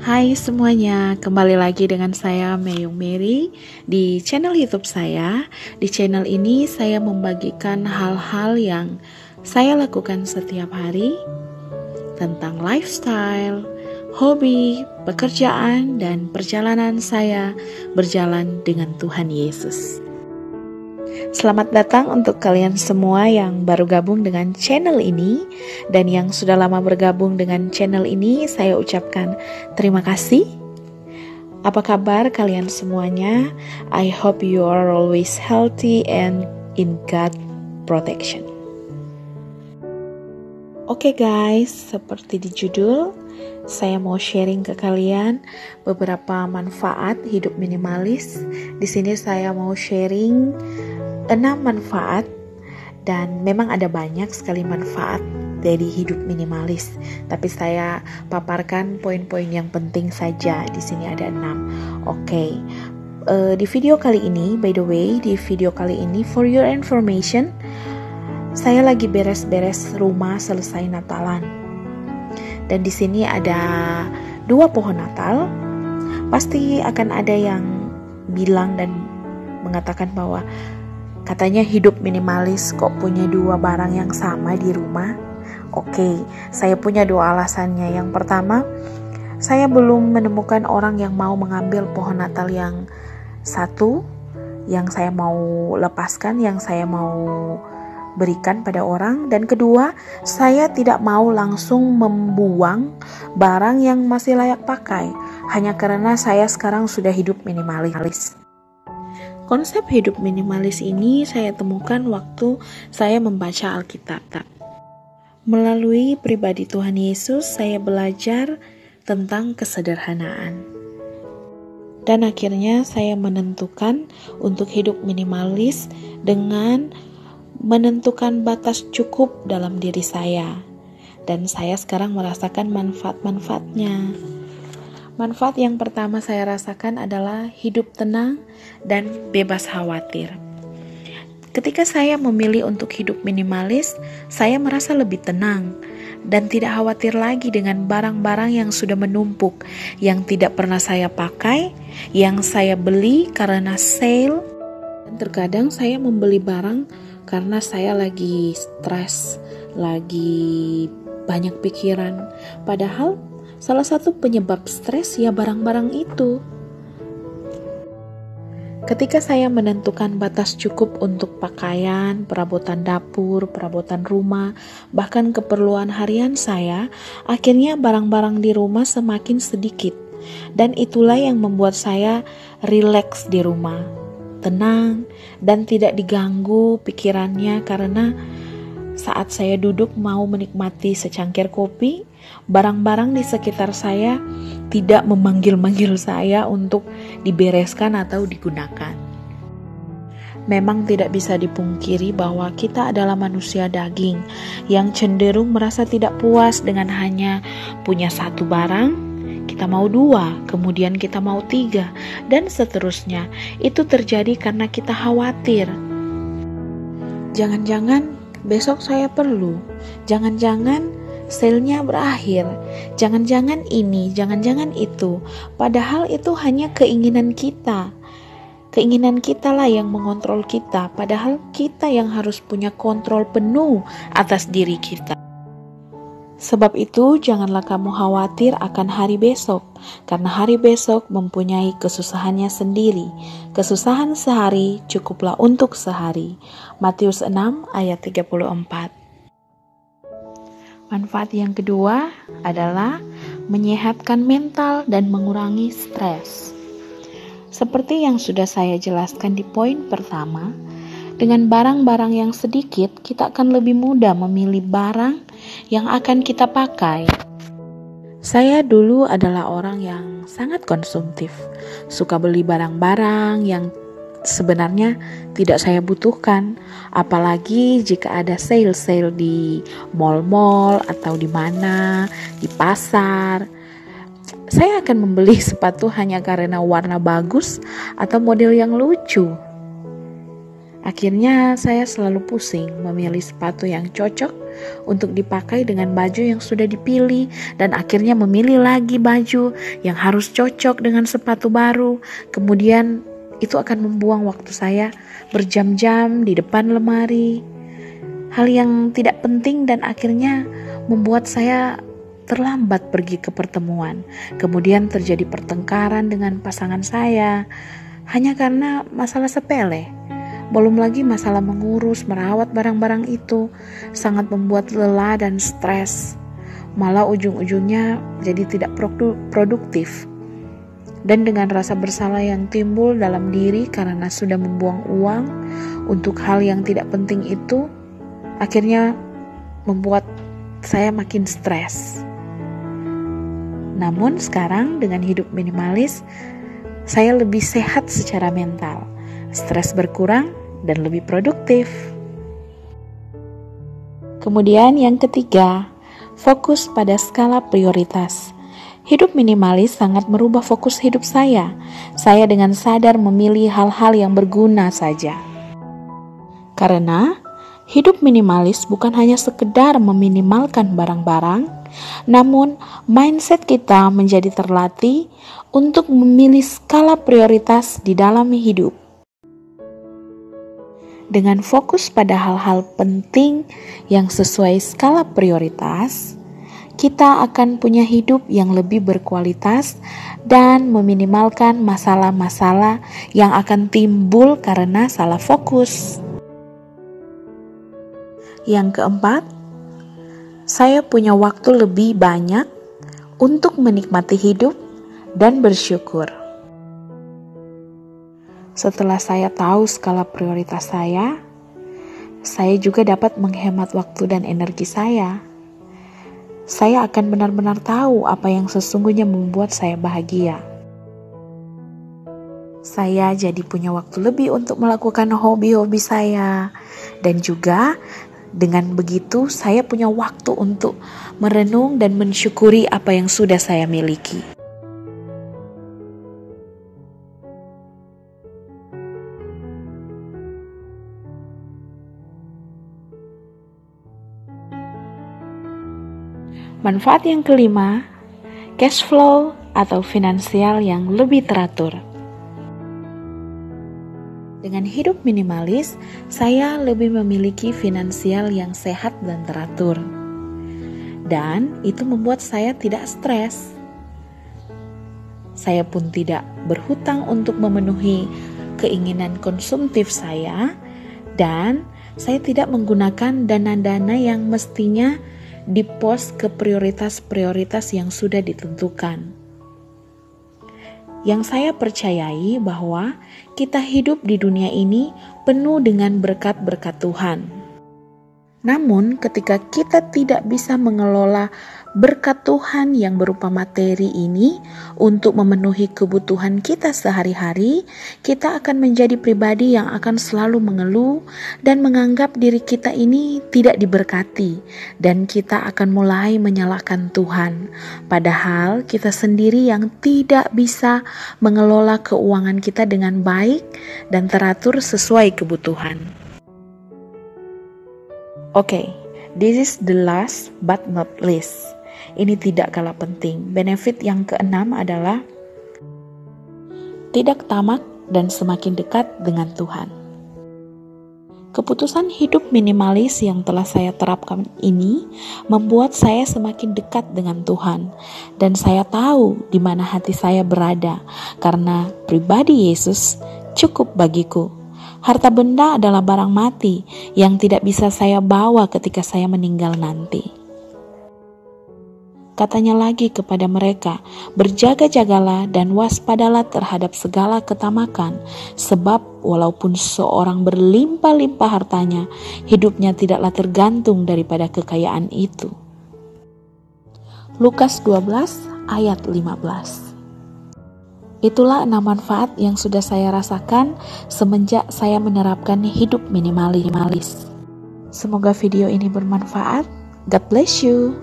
Hai semuanya, kembali lagi dengan saya Meyung Mary di channel YouTube saya. Di channel ini saya membagikan hal-hal yang saya lakukan setiap hari tentang lifestyle, hobi, pekerjaan, dan perjalanan saya berjalan dengan Tuhan Yesus. Selamat datang untuk kalian semua yang baru gabung dengan channel ini dan yang sudah lama bergabung dengan channel ini, saya ucapkan terima kasih. Apa kabar kalian semuanya? I hope you are always healthy and in God protection. Oke guys, seperti di judul, saya mau sharing ke kalian beberapa manfaat hidup minimalis. Di sini saya mau sharing 6 manfaat, dan memang ada banyak sekali manfaat dari hidup minimalis, tapi saya paparkan poin-poin yang penting saja. Di sini ada 6. Oke. Di video kali ini, by the way, for your information, saya lagi beres-beres rumah selesai Natalan. Dan di sini ada 2 pohon Natal. Pasti akan ada yang bilang dan mengatakan bahwa katanya hidup minimalis kok punya 2 barang yang sama di rumah. Oke, saya punya 2 alasannya. Yang pertama, saya belum menemukan orang yang mau mengambil pohon Natal yang satu, yang saya mau lepaskan, yang saya mau berikan pada orang. Dan kedua, saya tidak mau langsung membuang barang yang masih layak pakai, hanya karena saya sekarang sudah hidup minimalis. Konsep hidup minimalis ini saya temukan waktu saya membaca Alkitab. Melalui pribadi Tuhan Yesus, saya belajar tentang kesederhanaan. Dan akhirnya saya menentukan untuk hidup minimalis dengan menentukan batas cukup dalam diri saya. Dan saya sekarang merasakan manfaat-manfaatnya. Manfaat yang pertama saya rasakan adalah hidup tenang dan bebas khawatir. Ketika saya memilih untuk hidup minimalis, saya merasa lebih tenang dan tidak khawatir lagi dengan barang-barang yang sudah menumpuk, yang tidak pernah saya pakai, yang saya beli karena sale. Dan terkadang saya membeli barang karena saya lagi stres, lagi banyak pikiran. Padahal salah satu penyebab stres ya barang-barang itu. Ketika saya menentukan batas cukup untuk pakaian, perabotan dapur, perabotan rumah, bahkan keperluan harian saya, akhirnya barang-barang di rumah semakin sedikit. Dan itulah yang membuat saya rileks di rumah, tenang, dan tidak diganggu pikirannya karena saat saya duduk mau menikmati secangkir kopi, barang-barang di sekitar saya tidak memanggil-manggil saya untuk dibereskan atau digunakan. Memang tidak bisa dipungkiri bahwa kita adalah manusia daging yang cenderung merasa tidak puas dengan hanya punya 1 barang. Kita mau 2, kemudian kita mau 3, dan seterusnya. Itu terjadi karena kita khawatir. Jangan-jangan besok saya perlu, jangan-jangan sale-nya berakhir, jangan-jangan ini, jangan-jangan itu. Padahal itu hanya keinginan kita. Keinginan kita lah yang mengontrol kita, padahal kita yang harus punya kontrol penuh atas diri kita. Sebab itu janganlah kamu khawatir akan hari besok, karena hari besok mempunyai kesusahannya sendiri. Kesusahan sehari cukuplah untuk sehari. Matius 6 ayat 34. Manfaat yang kedua adalah menyehatkan mental dan mengurangi stres. Seperti yang sudah saya jelaskan di poin pertama, dengan barang-barang yang sedikit, kita akan lebih mudah memilih barang yang akan kita pakai. Saya dulu adalah orang yang sangat konsumtif, suka beli barang-barang yang sebenarnya tidak saya butuhkan, apalagi jika ada sale-sale di mall-mall atau di mana, di pasar. Saya akan membeli sepatu hanya karena warna bagus atau model yang lucu. Akhirnya saya selalu pusing memilih sepatu yang cocok untuk dipakai dengan baju yang sudah dipilih, dan akhirnya memilih lagi baju yang harus cocok dengan sepatu baru. Kemudian itu akan membuang waktu saya berjam-jam di depan lemari. Hal yang tidak penting dan akhirnya membuat saya terlambat pergi ke pertemuan. Kemudian terjadi pertengkaran dengan pasangan saya hanya karena masalah sepele. Belum lagi masalah mengurus, merawat barang-barang itu sangat membuat lelah dan stres. Malah ujung-ujungnya jadi tidak produktif. Dan dengan rasa bersalah yang timbul dalam diri karena sudah membuang uang untuk hal yang tidak penting itu, akhirnya membuat saya makin stres. Namun sekarang dengan hidup minimalis, saya lebih sehat secara mental, stres berkurang dan lebih produktif. Kemudian yang ketiga, fokus pada skala prioritas. Hidup minimalis sangat merubah fokus hidup saya. Saya dengan sadar memilih hal-hal yang berguna saja. Karena hidup minimalis bukan hanya sekedar meminimalkan barang-barang, namun mindset kita menjadi terlatih untuk memilih skala prioritas di dalam hidup. Dengan fokus pada hal-hal penting yang sesuai skala prioritas, kita akan punya hidup yang lebih berkualitas dan meminimalkan masalah-masalah yang akan timbul karena salah fokus. Yang keempat, saya punya waktu lebih banyak untuk menikmati hidup dan bersyukur. Setelah saya tahu skala prioritas saya juga dapat menghemat waktu dan energi saya. Saya akan benar-benar tahu apa yang sesungguhnya membuat saya bahagia. Saya jadi punya waktu lebih untuk melakukan hobi-hobi saya, dan juga dengan begitu, saya punya waktu untuk merenung dan mensyukuri apa yang sudah saya miliki. Manfaat yang kelima, cash flow atau finansial yang lebih teratur. Dengan hidup minimalis, saya lebih memiliki finansial yang sehat dan teratur. Dan itu membuat saya tidak stres. Saya pun tidak berhutang untuk memenuhi keinginan konsumtif saya, dan saya tidak menggunakan dana-dana yang mestinya dipos ke prioritas-prioritas yang sudah ditentukan. Yang saya percayai bahwa kita hidup di dunia ini penuh dengan berkat-berkat Tuhan. Namun ketika kita tidak bisa mengelola berkat Tuhan yang berupa materi ini untuk memenuhi kebutuhan kita sehari-hari, kita akan menjadi pribadi yang akan selalu mengeluh dan menganggap diri kita ini tidak diberkati, dan kita akan mulai menyalahkan Tuhan. Padahal kita sendiri yang tidak bisa mengelola keuangan kita dengan baik dan teratur sesuai kebutuhan. Oke, this is the last but not least. Ini tidak kalah penting. Benefit yang keenam adalah tidak tamak dan semakin dekat dengan Tuhan. Keputusan hidup minimalis yang telah saya terapkan ini membuat saya semakin dekat dengan Tuhan, dan saya tahu di mana hati saya berada karena pribadi Yesus cukup bagiku. Harta benda adalah barang mati yang tidak bisa saya bawa ketika saya meninggal nanti. Katanya lagi kepada mereka, berjaga-jagalah dan waspadalah terhadap segala ketamakan, sebab walaupun seorang berlimpah-limpah hartanya, hidupnya tidaklah tergantung daripada kekayaan itu. Lukas 12 ayat 15. Itulah 6 manfaat yang sudah saya rasakan semenjak saya menerapkan hidup minimalis. Semoga video ini bermanfaat. God bless you.